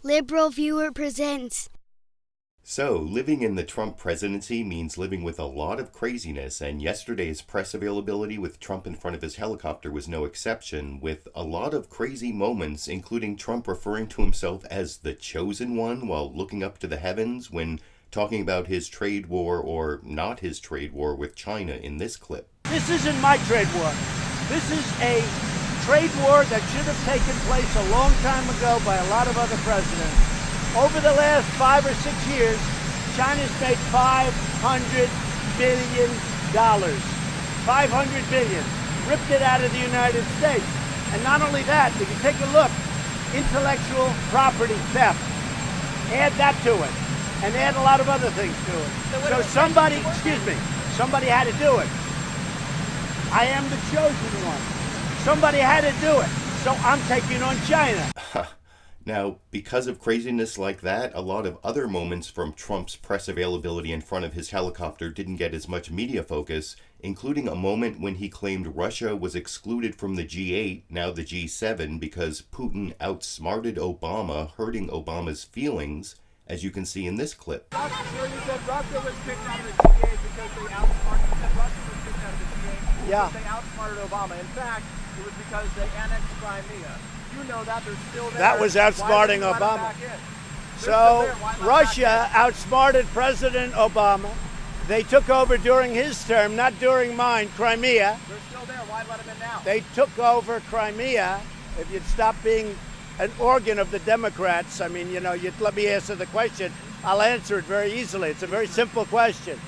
LiberalViewer presents. So, living in the Trump presidency means living with a lot of craziness, and yesterday's press availability with Trump in front of his helicopter was no exception, with a lot of crazy moments, including Trump referring to himself as the chosen one while looking up to the heavens when talking about his trade war or not his trade war with China in this clip. This isn't my trade war. This is a trade war that should have taken place a long time ago by a lot of other presidents. Over the last 5 or 6 years, China's made $500 billion. $500 billion. Ripped it out of the United States. And not only that, if you take a look, intellectual property theft. Add that to it. And add a lot of other things to it. So somebody had to do it. I am the chosen one. Somebody had to do it. So I'm taking on China. Now, because of craziness like that, a lot of other moments from Trump's press availability in front of his helicopter didn't get as much media focus, including a moment when he claimed Russia was excluded from the G8, now the G7, because Putin outsmarted Obama, hurting Obama's feelings, as you can see in this clip. So you said Russia was kicked out of the G8 because they outsmarted. You said Russia was kicked out of the G8 because they outsmarted Obama. In fact, it was because they annexed Crimea. You know that they're still there. That was outsmarting Obama. So Russia outsmarted President Obama. They took over during his term, not during mine, Crimea. They're still there. Why let them in now? They took over Crimea. If you'd stop being an organ of the Democrats, I mean, you'd let me answer the question. I'll answer it very easily. It's a very simple question.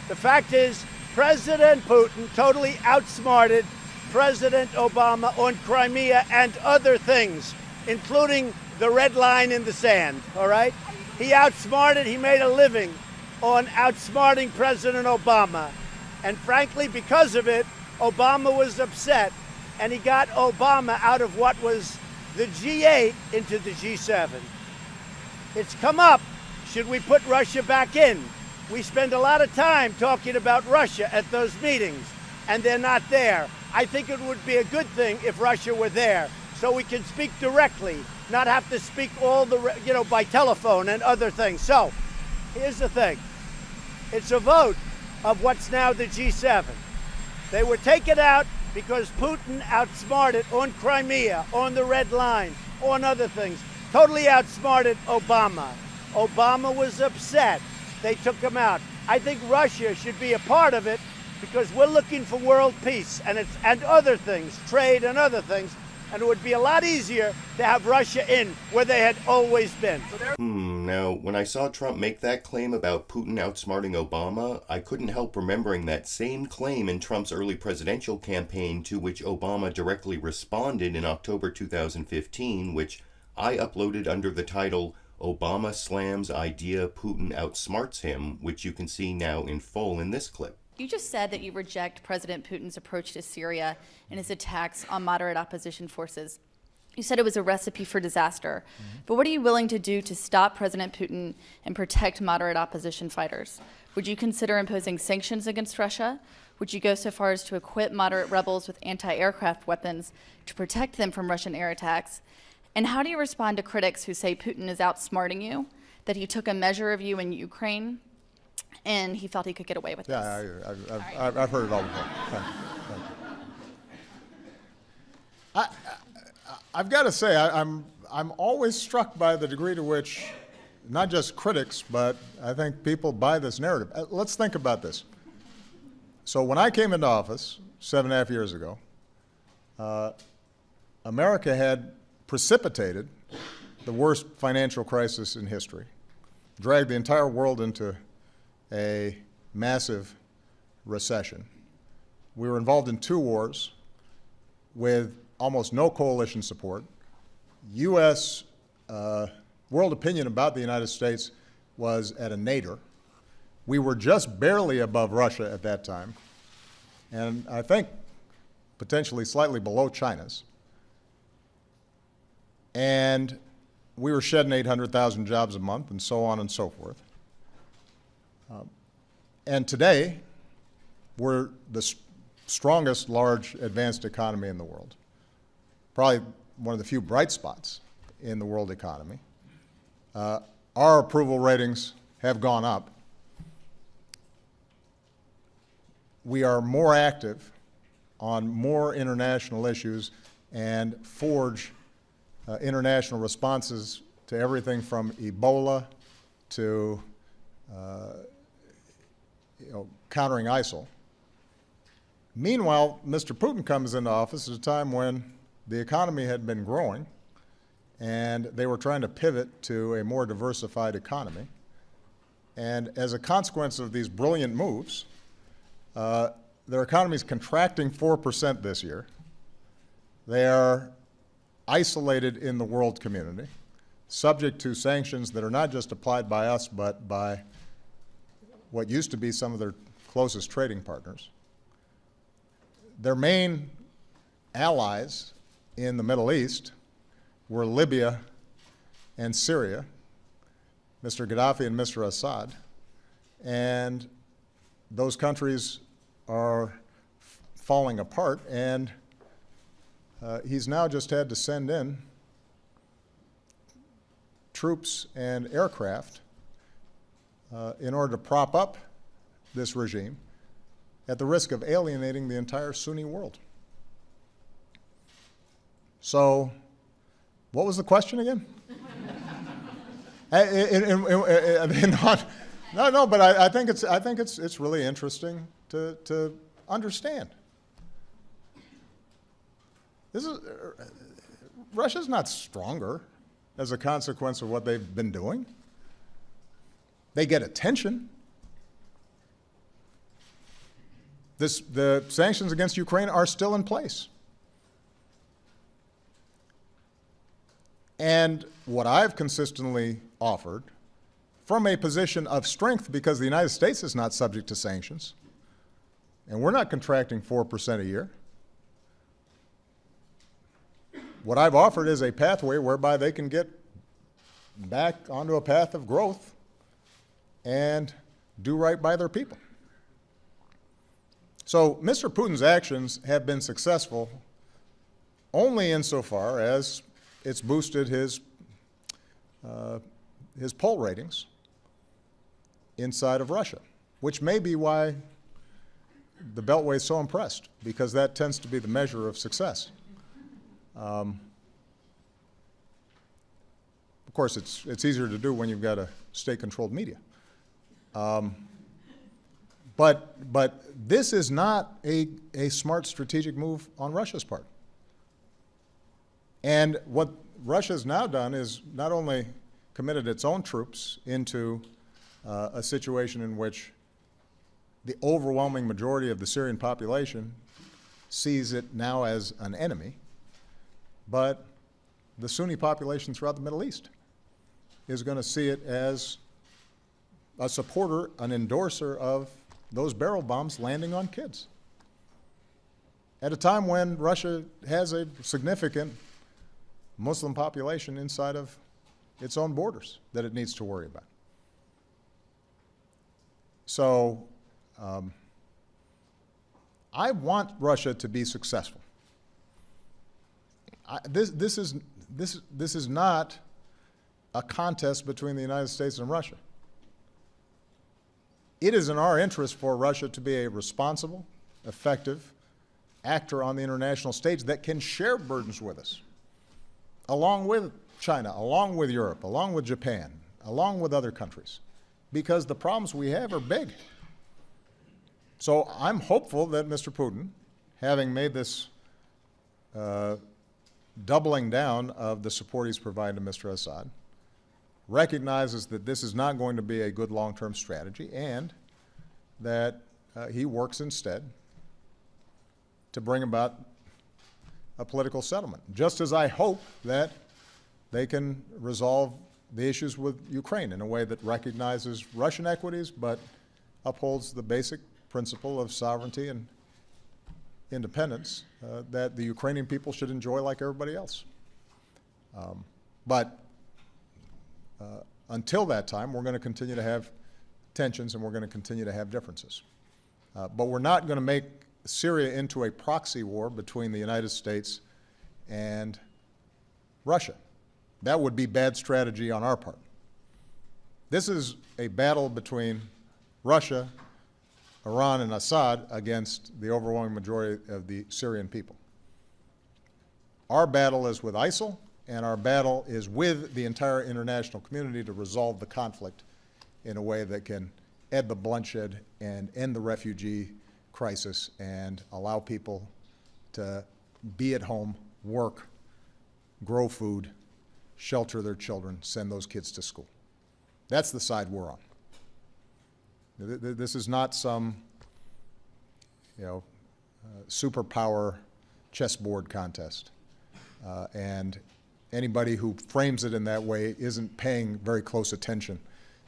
The fact is, President Putin totally outsmarted President Obama on Crimea and other things, including the red line in the sand, all right? He made a living on outsmarting President Obama. And frankly, because of it, Obama was upset, and he got Obama out of what was the G8 into the G7. It's come up, should we put Russia back in? We spend a lot of time talking about Russia at those meetings, and they're not there. I think it would be a good thing if Russia were there, so we can speak directly, not have to speak by telephone and other things. So, here's the thing. It's a vote of what's now the G7. They were taken out because Putin outsmarted on Crimea, on the red line, on other things. Totally outsmarted Obama. Obama was upset. They took him out. I think Russia should be a part of it because we're looking for world peace and other things, trade and other things, and it would be a lot easier to have Russia in where they had always been. Now, when I saw Trump make that claim about Putin outsmarting Obama, I couldn't help remembering that same claim in Trump's early presidential campaign, to which Obama directly responded in October 2015, which I uploaded under the title, Obama Slams Idea Putin Outsmarts Him, which you can see now in full in this clip. You just said that you reject President Putin's approach to Syria and his attacks on moderate opposition forces. You said it was a recipe for disaster. But what are you willing to do to stop President Putin and protect moderate opposition fighters? Would you consider imposing sanctions against Russia? Would you go so far as to equip moderate rebels with anti-aircraft weapons to protect them from Russian air attacks? And how do you respond to critics who say Putin is outsmarting you, that he took a measure of you in Ukraine, and he felt he could get away with this? Yeah, I've heard it all before. Thank you. I've got to say, I'm always struck by the degree to which not just critics, but I think people buy this narrative. Let's think about this. So when I came into office 7.5 years ago, America had precipitated the worst financial crisis in history, dragged the entire world into a massive recession. We were involved in 2 wars with almost no coalition support. U.S. World opinion about the United States was at a nadir. We were just barely above Russia at that time, and I think potentially slightly below China's. And we were shedding 800,000 jobs a month and so on and so forth. And today, we're the strongest large advanced economy in the world. Probably one of the few bright spots in the world economy. our approval ratings have gone up. We are more active on more international issues and forge international responses to everything from Ebola to countering ISIL. Meanwhile, Mr. Putin comes into office at a time when the economy had been growing and they were trying to pivot to a more diversified economy. And as a consequence of these brilliant moves, their economy is contracting 4% this year. They are isolated in the world community, subject to sanctions that are not just applied by us, but by what used to be some of their closest trading partners. Their main allies in the Middle East were Libya and Syria, Mr. Gaddafi and Mr. Assad, and those countries are falling apart, and he's now just had to send in troops and aircraft in order to prop up this regime at the risk of alienating the entire Sunni world. So, what was the question again? No, but I think it's really interesting to understand. Russia's not stronger as a consequence of what they've been doing. They get attention. The sanctions against Ukraine are still in place. And what I've consistently offered, from a position of strength, because the United States is not subject to sanctions, and we're not contracting 4% a year, what I've offered is a pathway whereby they can get back onto a path of growth and do right by their people. So Mr. Putin's actions have been successful only insofar as it's boosted his poll ratings inside of Russia, which may be why the Beltway is so impressed, because that tends to be the measure of success. Of course, it's easier to do when you've got a state-controlled media. But this is not a smart strategic move on Russia's part. And what Russia's now done is not only committed its own troops into a situation in which the overwhelming majority of the Syrian population sees it now as an enemy, but the Sunni population throughout the Middle East is going to see it as a supporter, an endorser of those barrel bombs landing on kids. At a time when Russia has a significant Muslim population inside of its own borders that it needs to worry about. So I want Russia to be successful. This is not a contest between the United States and Russia. It is in our interest for Russia to be a responsible, effective actor on the international stage that can share burdens with us, along with China, along with Europe, along with Japan, along with other countries, because the problems we have are big. So I'm hopeful that Mr. Putin, having made this doubling down of the support he's provided to Mr. Assad, recognizes that this is not going to be a good long-term strategy, and that he works instead to bring about a political settlement, just as I hope that they can resolve the issues with Ukraine in a way that recognizes Russian equities but upholds the basic principle of sovereignty and independence that the Ukrainian people should enjoy like everybody else. But until that time, we're going to continue to have tensions and we're going to continue to have differences. But we're not going to make Syria into a proxy war between the United States and Russia. That would be bad strategy on our part. This is a battle between Russia, Iran, and Assad against the overwhelming majority of the Syrian people. Our battle is with ISIL, and our battle is with the entire international community to resolve the conflict in a way that can end the bloodshed and end the refugee crisis and allow people to be at home, work, grow food, shelter their children, send those kids to school. That's the side we're on. This is not some, superpower chessboard contest. And anybody who frames it in that way isn't paying very close attention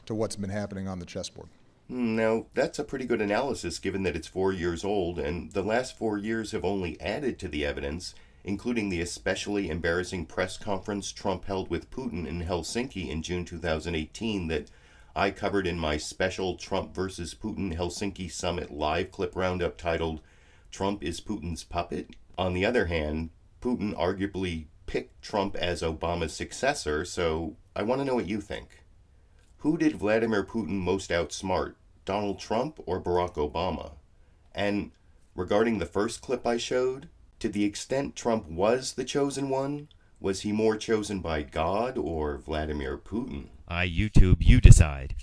to what's been happening on the chessboard. Now, that's a pretty good analysis given that it's 4 years old, and the last 4 years have only added to the evidence, including the especially embarrassing press conference Trump held with Putin in Helsinki in June 2018 that I covered in my special Trump versus Putin Helsinki Summit live clip roundup titled Trump is Putin's Puppet. On the other hand, Putin arguably picked Trump as Obama's successor, so I want to know what you think. Who did Vladimir Putin most outsmart, Donald Trump or Barack Obama? And regarding the first clip I showed, to the extent Trump was the chosen one, was he more chosen by God or Vladimir Putin? YouTube, you decide.